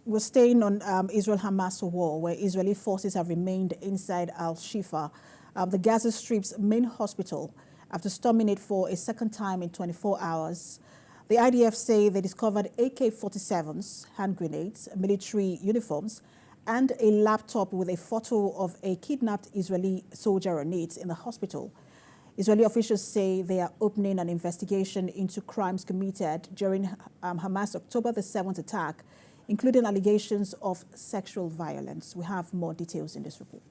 We're staying on Israel-Hamas war, where Israeli forces have remained inside Al-Shifa, the Gaza Strip's main hospital, after storming it for a second time in 24 hours. The IDF say they discovered AK-47s, hand grenades, military uniforms, and a laptop with a photo of a kidnapped Israeli soldier on it in the hospital. Israeli officials say they are opening an investigation into crimes committed during Hamas' October the 7th attack, including allegations of sexual violence. We have more details in this report.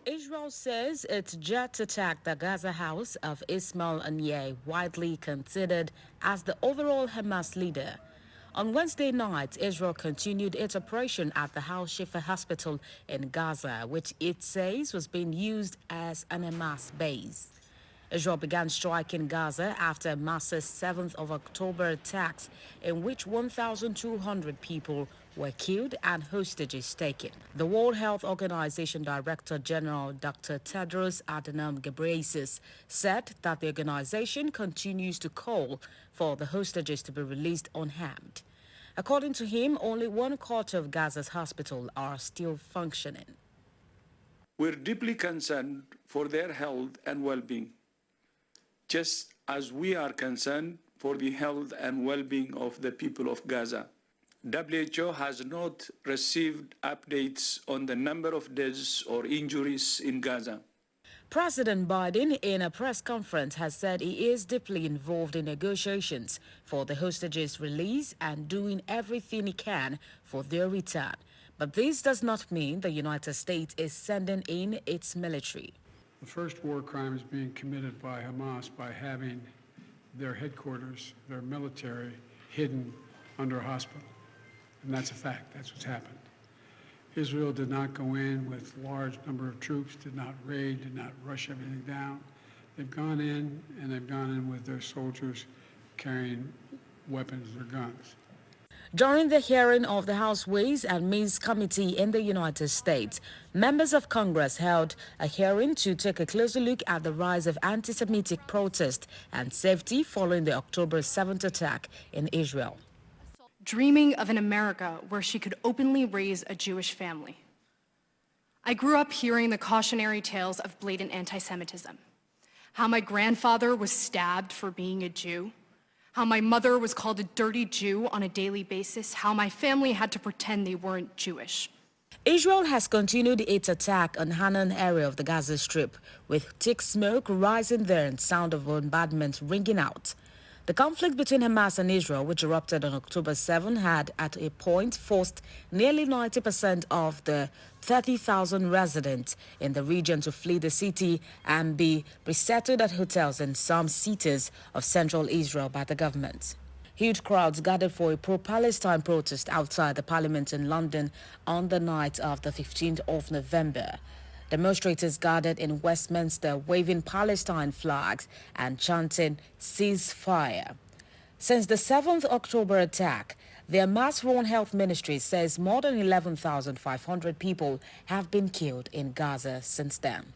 Israel says its jet attacked the Gaza house of Ismail Haniyeh, widely considered as the overall Hamas leader. On Wednesday night, Israel continued its operation at the Al-Shifa hospital in Gaza, which it says was being used as an Hamas base. Israel began striking Gaza after Hamas's 7th of October attacks, in which 1,200 people were killed and hostages taken. The World Health Organization Director General Dr. Tedros Adhanom Ghebreyesus said that the organization continues to call for the hostages to be released unharmed. According to him, only 1/4 of Gaza's hospitals are still functioning. We're deeply concerned for their health and well-being, just as we are concerned for the health and well-being of the people of Gaza. WHO has not received updates on the number of deaths or injuries in Gaza. President Biden, in a press conference, has said he is deeply involved in negotiations for the hostages' release and doing everything he can for their return. But this does not mean the United States is sending in its military. The first war crime is being committed by Hamas by having their headquarters, their military, hidden under a hospital. And that's a fact. That's what's happened. Israel did not go in with large number of troops, did not raid, did not rush everything down. They've gone in, and they've gone in with their soldiers carrying weapons, their guns. During the hearing of the House Ways and Means Committee in the United States, members of Congress held a hearing to take a closer look at the rise of anti-Semitic protest and safety following the October 7th attack in Israel. Dreaming of an America where she could openly raise a Jewish family. I grew up hearing the cautionary tales of blatant anti-Semitism, how my grandfather was stabbed for being a Jew, how my mother was called a dirty Jew on a daily basis, how my family had to pretend they weren't Jewish. Israel has continued its attack on Hanan area of the Gaza Strip, with thick smoke rising there and sound of bombardment ringing out. The conflict between Hamas and Israel, which erupted on October 7, had at a point forced nearly 90% of the 30,000 residents in the region to flee the city and be resettled at hotels in some cities of central Israel by the government. Huge crowds gathered for a pro-Palestine protest outside the parliament in London on the night of the 15th of November. Demonstrators gathered in Westminster waving Palestine flags and chanting ceasefire. Since the 7th October attack, the Hamas-run health ministry says more than 11,500 people have been killed in Gaza since then.